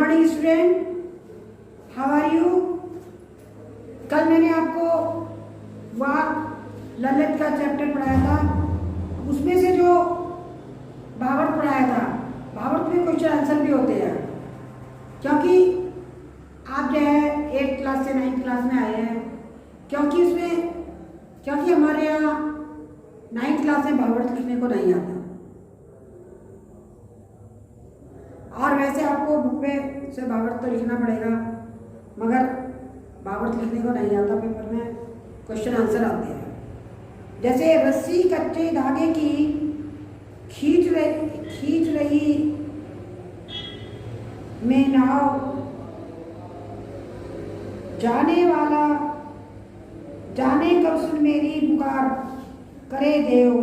Morning student, how are you. कल मैंने आपको वाक ललित का चैप्टर पढ़ाया था। उसमें से जो भावार्थ पढ़ाया था, भावार्थ में क्वेश्चन आंसर भी होते हैं, क्योंकि आप जो है 8th क्लास से 9th क्लास में आए हैं। क्योंकि हमारे यहाँ 9th क्लास में भावार्थ लिखने को नहीं आता, और वैसे आपको बुक में से भावार्थ तो लिखना पड़ेगा, मगर भावार्थ लिखने को नहीं आता। पेपर में क्वेश्चन आंसर आते हैं। जैसे रस्सी कच्चे धागे की खींच रही में नाव, जाने वाला जाने कब सुन मेरी पुकार, करे देव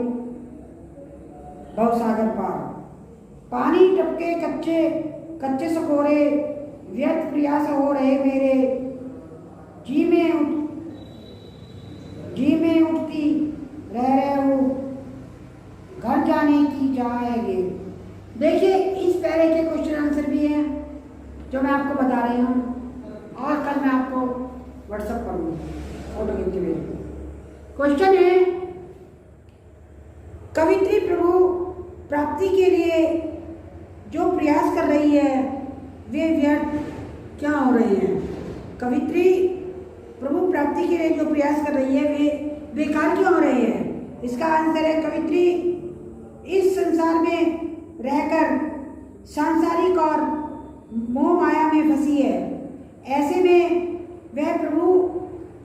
भवसागर पार। पानी टपके कच्चे सकोरे, व्यर्थ प्रयास हो रहे मेरे, जी में उठती रह हो, घर जाने की जाएंगे। देखिए, इस पैरे के क्वेश्चन आंसर भी हैं जो मैं आपको बता रही हूँ, और कल मैं आपको व्हाट्सएप करूँगी फोटो खींच के भेजूँगी। क्वेश्चन है, कवित्री प्रभु प्राप्ति के लिए जो प्रयास कर रही है वे व्यर्थ क्या हो रहे हैं। कवित्री प्रभु प्राप्ति के लिए जो प्रयास कर रही है वे बेकार क्यों हो रहे हैं। इसका आंसर है, कवित्री इस संसार में रहकर सांसारिक और मोह माया में फंसी है। ऐसे में वह प्रभु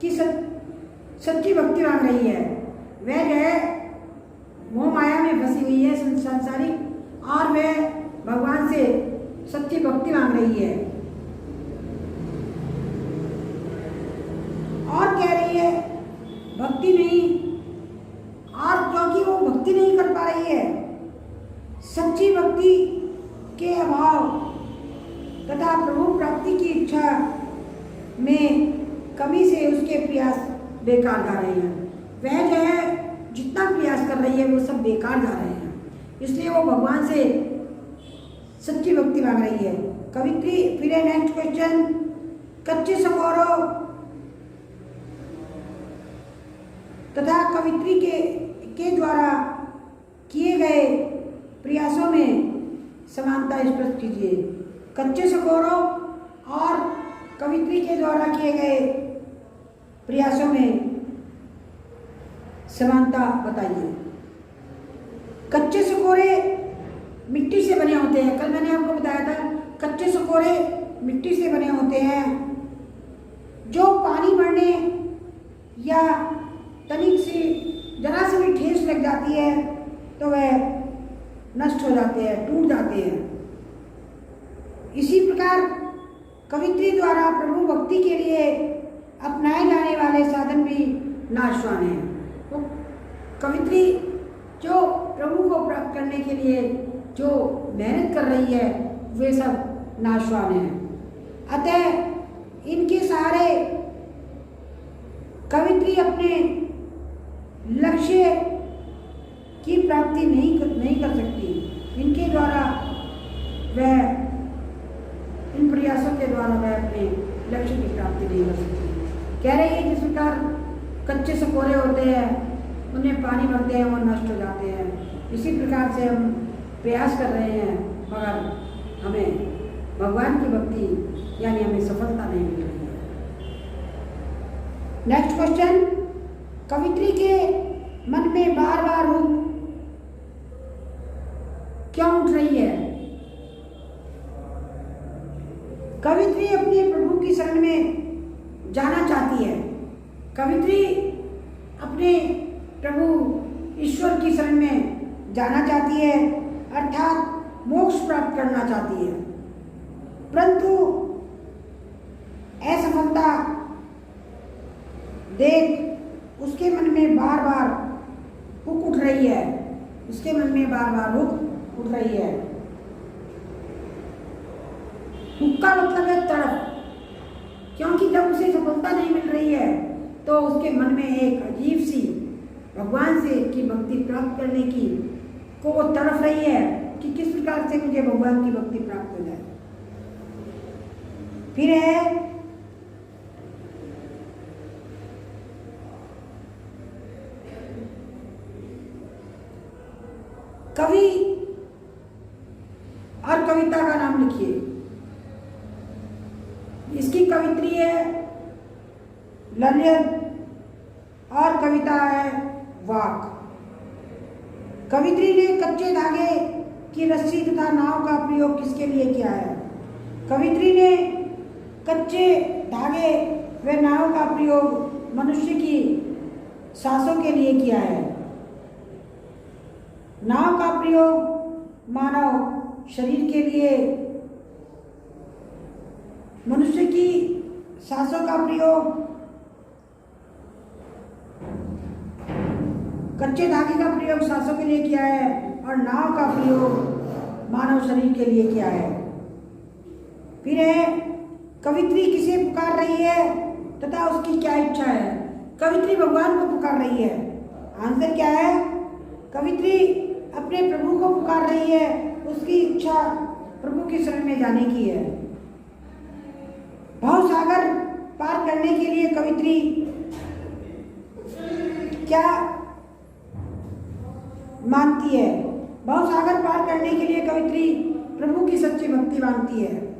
की सच्ची भक्ति मांग रही है। वह जो है मोह माया में फंसी हुई है सांसारिक, और वह भगवान से सच्ची भक्ति मांग रही है, और कह रही है भक्ति नहीं, और क्योंकि वो भक्ति नहीं कर पा रही है, सच्ची भक्ति के अभाव तथा प्रभु प्राप्ति की इच्छा में कमी से उसके प्रयास बेकार जा रहे हैं। वह जो है जितना प्रयास कर रही है वो सब बेकार जा रहे हैं, इसलिए वो भगवान से सच्ची भक्ति मांग रही है। कवित्री फिर है नेक्स्ट क्वेश्चन, कच्चे सकोरों तथा कवित्री के द्वारा किए गए प्रयासों में समानता स्पष्ट कीजिए। कच्चे सकोरों और कवित्री के द्वारा किए गए प्रयासों में समानता बताइए। कच्चे सकोरे मिट्टी से बने होते हैं। कल मैंने आपको बताया था, कच्चे सकोरे मिट्टी से बने होते हैं, जो पानी भरने या तनिक सी जरा से भी ठेस लग जाती है तो वह नष्ट हो जाते हैं, टूट जाते हैं। इसी प्रकार कवित्री द्वारा प्रभु भक्ति के लिए अपनाए जाने वाले साधन भी नाशवान हैं। तो कवित्री जो प्रभु को प्राप्त करने के लिए जो मेहनत कर रही है वे सब नाशवान हैं। अतः इनके सहारे कवित्री अपने लक्ष्य की प्राप्ति नहीं कर सकती। इनके द्वारा वह इन प्रयासों के द्वारा वह अपने लक्ष्य की प्राप्ति नहीं कर सकती। कह रही है, जिस प्रकार कच्चे सकोरे होते हैं, उन्हें पानी भरते हैं वो नष्ट हो जाते हैं, इसी प्रकार से हम प्रयास कर रहे हैं मगर हमें भगवान की भक्ति यानी हमें सफलता नहीं मिल रही है। नेक्स्ट क्वेश्चन, कवित्री के मन में बार बार हुक क्यों उठ रही है। कवित्री अपने प्रभु की शरण में जाना चाहती है। कवित्री अपने प्रभु ईश्वर की शरण में जाना चाहती है, अर्थात मोक्ष प्राप्त करना चाहती है, परंतु असफलता देख उसके मन में बार बार हुक उठ रही है। उसके मन में बार बार हुक उठ रही है। हुक का मतलब है तड़प, क्योंकि जब उसे सफलता नहीं मिल रही है तो उसके मन में एक अजीब सी भगवान से की भक्ति प्राप्त करने की को वो तड़प रही है कि किस प्रकार से मुझे भगवान की भक्ति प्राप्त हो जाए। फिर है कवि और कविता का नाम लिखिए। इसकी कवित्री है ललित और कविता है वाक। कवित्री ने कच्चे धागे की रस्सी तथा नाव का प्रयोग किसके लिए किया है? कवित्री ने कच्चे धागे व नाव का प्रयोग मनुष्य की सांसों के लिए किया है। नाव का प्रयोग मानव शरीर के लिए, मनुष्य की सांसों का प्रयोग कच्चे धागे का प्रयोग सांसों के लिए किया है और नाव का प्रयोग मानव शरीर के लिए किया है। फिर है कवित्री किसे पुकार रही है तथा उसकी क्या इच्छा है? कवित्री भगवान को पुकार रही है। आंसर क्या है? कवित्री अपने प्रभु को पुकार रही है, उसकी इच्छा प्रभु की शरण में जाने की है। भव सागर पार करने के लिए कवित्री क्या मानती है? भव सागर पार करने के लिए कवित्री प्रभु की सच्ची भक्ति मानती है।